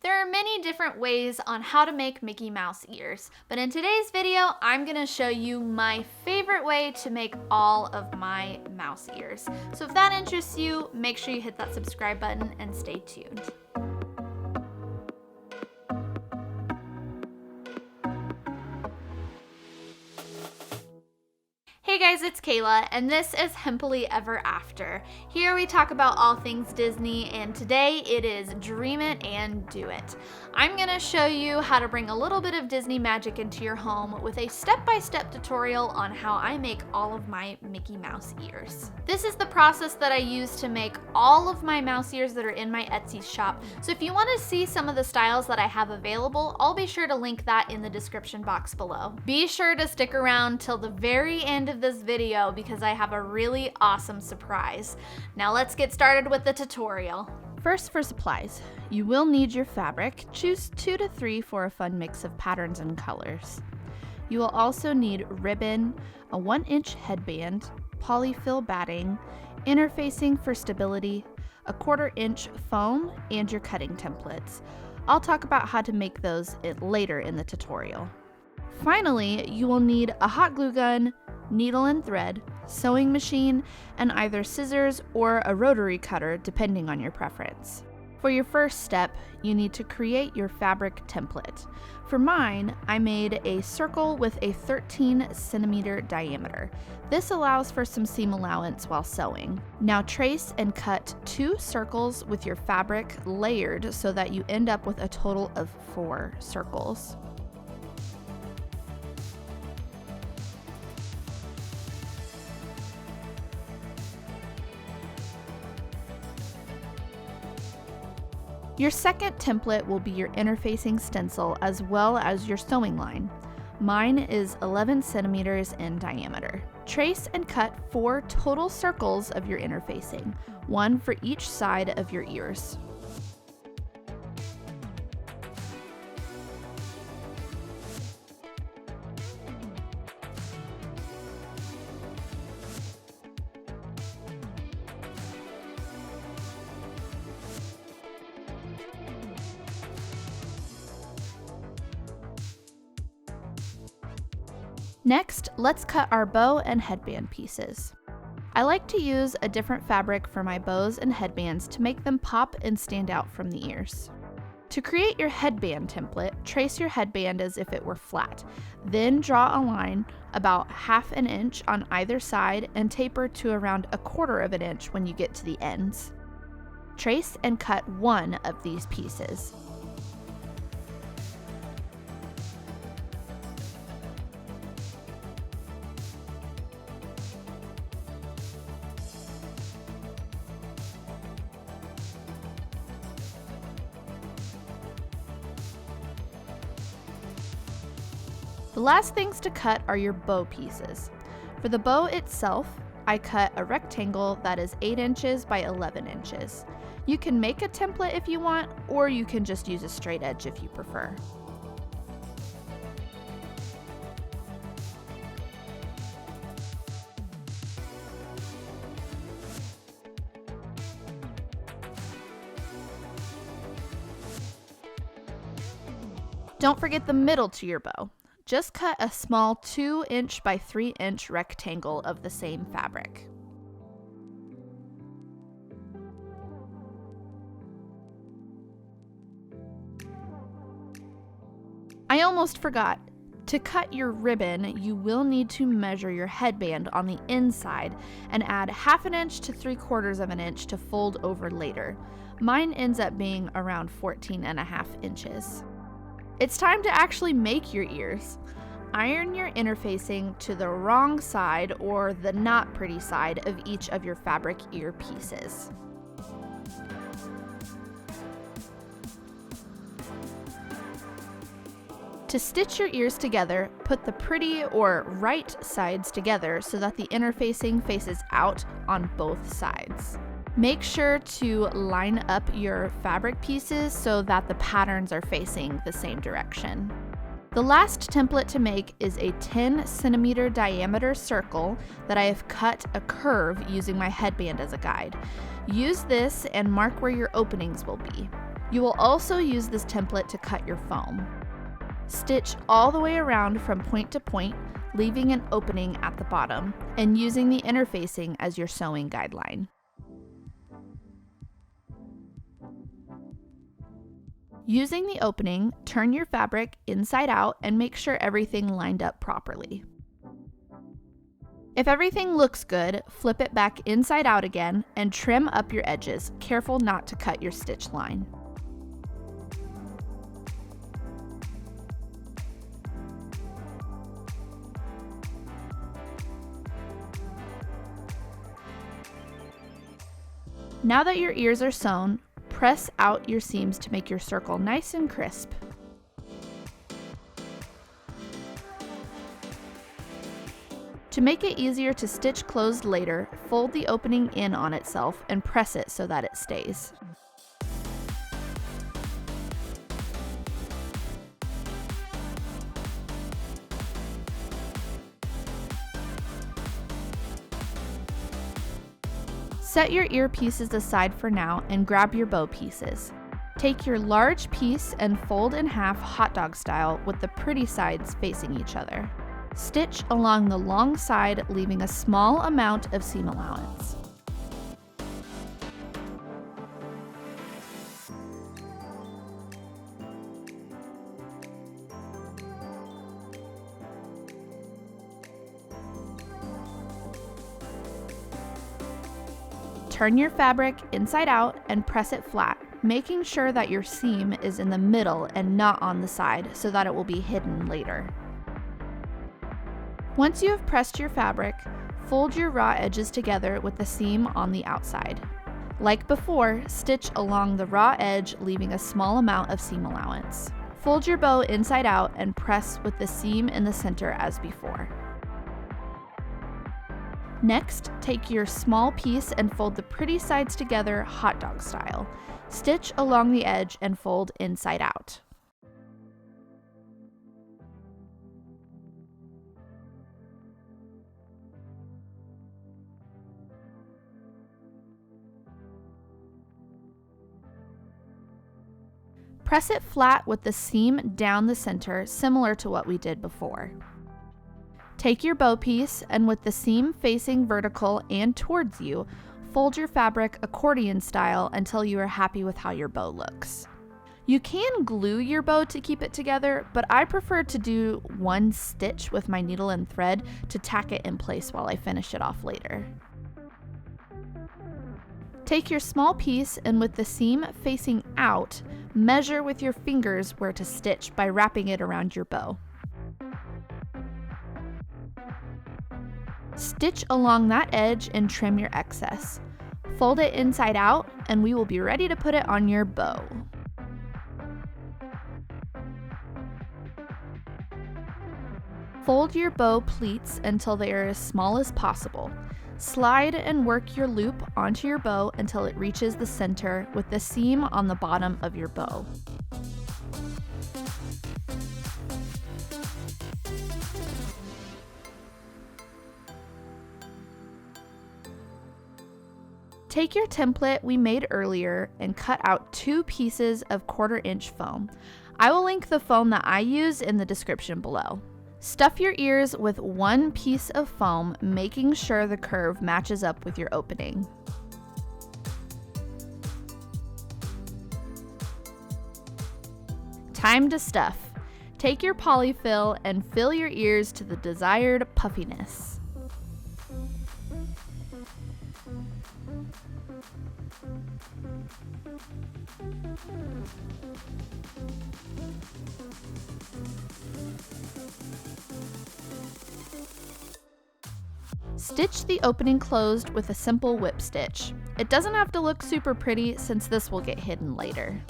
There are many different ways on how to make Mickey Mouse ears, but in today's video, I'm gonna show you my favorite way to make all of my mouse ears. So if that interests you, make sure you hit that subscribe button and stay tuned. Hey guys, it's Kayla, and this is Hempily Ever After. Here we talk about all things Disney, and today it is Dream It and Do It. I'm gonna show you how to bring a little bit of Disney magic into your home with a step-by-step tutorial on how I make all of my Mickey Mouse ears. This is the process that I use to make all of my mouse ears that are in my Etsy shop. So if you want to see some of the styles that I have available, I'll be sure to link that in the description box below. Be sure to stick around till the very end of this video because I have a really awesome surprise. Now let's get started with the tutorial. First, for supplies, you will need your fabric. Choose 2 to 3 for a fun mix of patterns and colors. You will also need ribbon, a 1-inch headband, polyfill batting, interfacing for stability, a 1/4 inch foam, and your cutting templates. I'll talk about how to make those later in the tutorial. Finally, you will need a hot glue gun, needle and thread, sewing machine, and either scissors or a rotary cutter depending on your preference. For your first step, you need to create your fabric template. For mine, I made a circle with a 13cm diameter. This allows for some seam allowance while sewing. Now trace and cut 2 circles with your fabric layered so that you end up with a total of 4 circles. Your second template will be your interfacing stencil as well as your sewing line. Mine is 11 centimeters in diameter. Trace and cut 4 total circles of your interfacing, 1 for each side of your ears. Next, let's cut our bow and headband pieces. I like to use a different fabric for my bows and headbands to make them pop and stand out from the ears. To create your headband template, trace your headband as if it were flat. Then draw a line about 1/2 inch on either side and taper to around 1/4 inch when you get to the ends. Trace and cut 1 of these pieces. The last things to cut are your bow pieces. For the bow itself, I cut a rectangle that is 8 inches by 11 inches. You can make a template if you want, or you can just use a straight edge if you prefer. Don't forget the middle to your bow. Just cut a small 2-inch by 3-inch rectangle of the same fabric. I almost forgot. To cut your ribbon, you will need to measure your headband on the inside and add 1/2 inch to 3/4 inch to fold over later. Mine ends up being around 14.5 inches. It's time to actually make your ears. Iron your interfacing to the wrong side or the not pretty side of each of your fabric ear pieces. To stitch your ears together, put the pretty or right sides together so that the interfacing faces out on both sides. Make sure to line up your fabric pieces so that the patterns are facing the same direction. The last template to make is a 10cm diameter circle that I have cut a curve using my headband as a guide. Use this and mark where your openings will be. You will also use this template to cut your foam. Stitch all the way around from point to point, leaving an opening at the bottom, and using the interfacing as your sewing guideline. Using the opening, turn your fabric inside out and make sure everything lined up properly. If everything looks good, flip it back inside out again and trim up your edges, careful not to cut your stitch line. Now that your ears are sewn, press out your seams to make your circle nice and crisp. To make it easier to stitch closed later, fold the opening in on itself and press it so that it stays. Set your ear pieces aside for now and grab your bow pieces. Take your large piece and fold in half hot dog style with the pretty sides facing each other. Stitch along the long side, leaving a small amount of seam allowance. Turn your fabric inside out and press it flat, making sure that your seam is in the middle and not on the side so that it will be hidden later. Once you have pressed your fabric, fold your raw edges together with the seam on the outside. Like before, stitch along the raw edge, leaving a small amount of seam allowance. Fold your bow inside out and press with the seam in the center as before. Next, take your small piece and fold the pretty sides together hot dog style. Stitch along the edge and fold inside out. Press it flat with the seam down the center, similar to what we did before. Take your bow piece and with the seam facing vertical and towards you, fold your fabric accordion style until you are happy with how your bow looks. You can glue your bow to keep it together, but I prefer to do one stitch with my needle and thread to tack it in place while I finish it off later. Take your small piece and with the seam facing out, measure with your fingers where to stitch by wrapping it around your bow. Stitch along that edge and trim your excess. Fold it inside out and we will be ready to put it on your bow. Fold your bow pleats until they are as small as possible. Slide and work your loop onto your bow until it reaches the center with the seam on the bottom of your bow. Take your template we made earlier and cut out 2 pieces of 1/4 inch foam. I will link the foam that I use in the description below. Stuff your ears with 1 piece of foam, making sure the curve matches up with your opening. Time to stuff. Take your polyfill and fill your ears to the desired puffiness. Stitch the opening closed with a simple whip stitch. It doesn't have to look super pretty since this will get hidden later.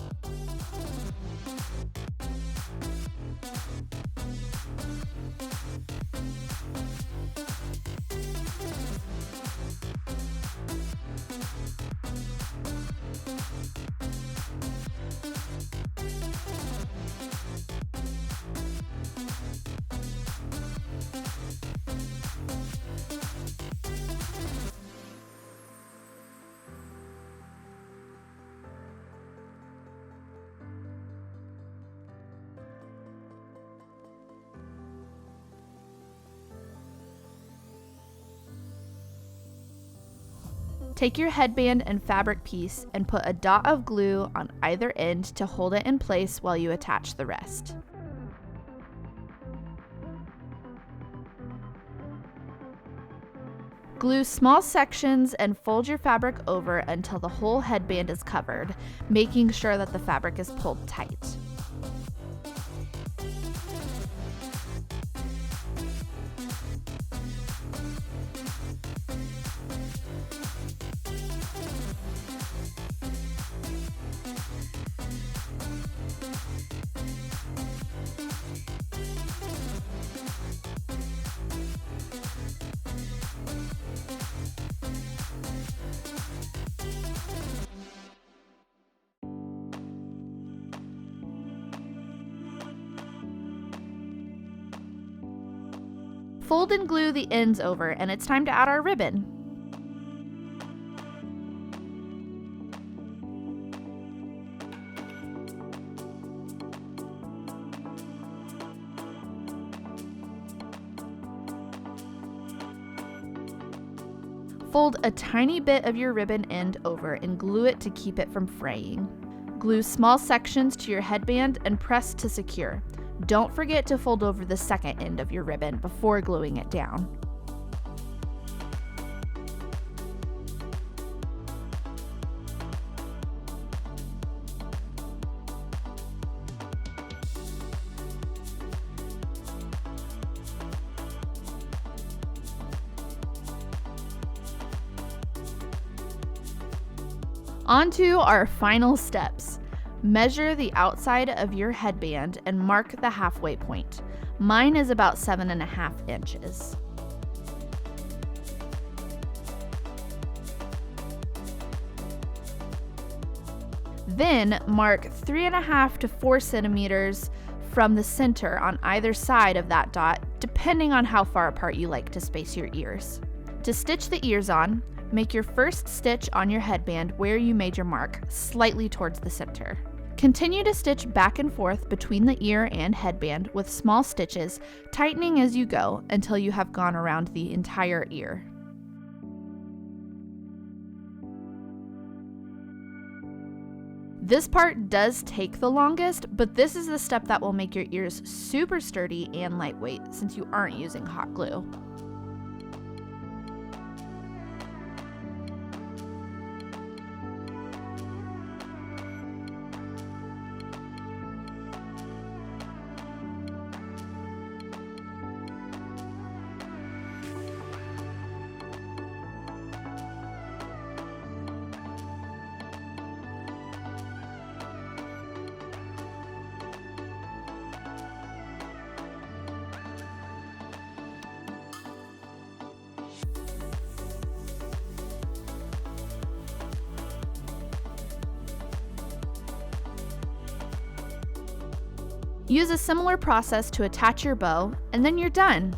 Take your headband and fabric piece and put a dot of glue on either end to hold it in place while you attach the rest. Glue small sections and fold your fabric over until the whole headband is covered, making sure that the fabric is pulled tight. Fold and glue the ends over, and it's time to add our ribbon. Fold a tiny bit of your ribbon end over and glue it to keep it from fraying. Glue small sections to your headband and press to secure. Don't forget to fold over the second end of your ribbon before gluing it down. On to our final steps. Measure the outside of your headband and mark the halfway point. Mine is about 7.5 inches. Then mark 3.5 to 4 centimeters from the center on either side of that dot, depending on how far apart you like to space your ears. To stitch the ears on, make your first stitch on your headband where you made your mark, slightly towards the center. Continue to stitch back and forth between the ear and headband with small stitches, tightening as you go until you have gone around the entire ear. This part does take the longest, but this is the step that will make your ears super sturdy and lightweight since you aren't using hot glue. Use a similar process to attach your bow, and then you're done.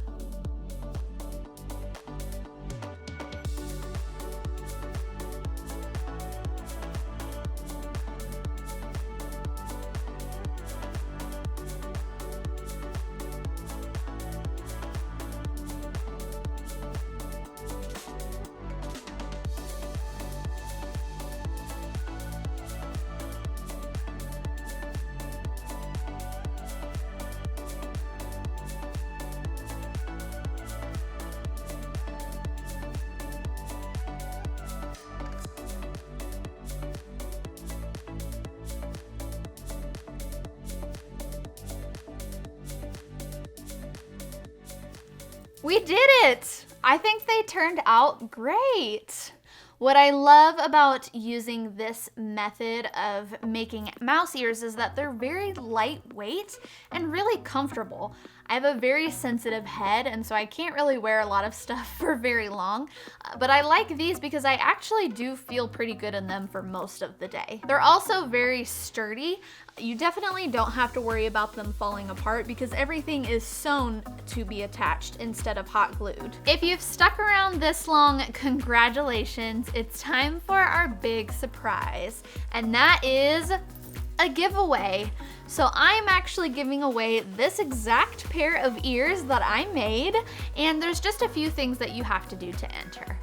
We did it! I think they turned out great. What I love about using this method of making mouse ears is that they're very lightweight and really comfortable. I have a very sensitive head, and so I can't really wear a lot of stuff for very long, but I like these because I actually do feel pretty good in them for most of the day. They're also very sturdy. You definitely don't have to worry about them falling apart because everything is sewn to be attached instead of hot glued. If you've stuck around this long, congratulations. It's time for our big surprise, and that is a giveaway. So I'm actually giving away this exact pair of ears that I made, and there's just a few things that you have to do to enter.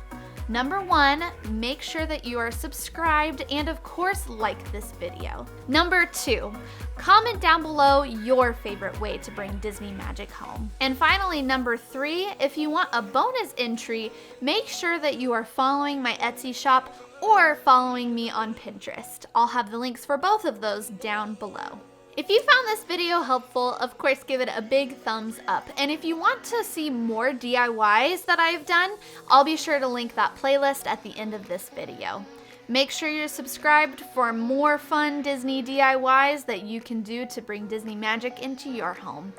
Number 1, make sure that you are subscribed and of course like this video. Number 2, comment down below your favorite way to bring Disney magic home. And finally, number 3, if you want a bonus entry, make sure that you are following my Etsy shop or following me on Pinterest. I'll have the links for both of those down below. If you found this video helpful, of course give it a big thumbs up. And if you want to see more DIYs that I've done, I'll be sure to link that playlist at the end of this video. Make sure you're subscribed for more fun Disney DIYs that you can do to bring Disney magic into your home.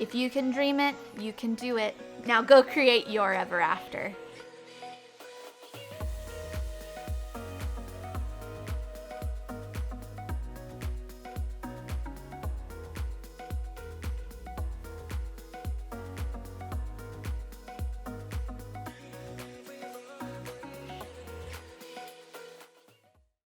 If you can dream it, you can do it. Now go create your ever after.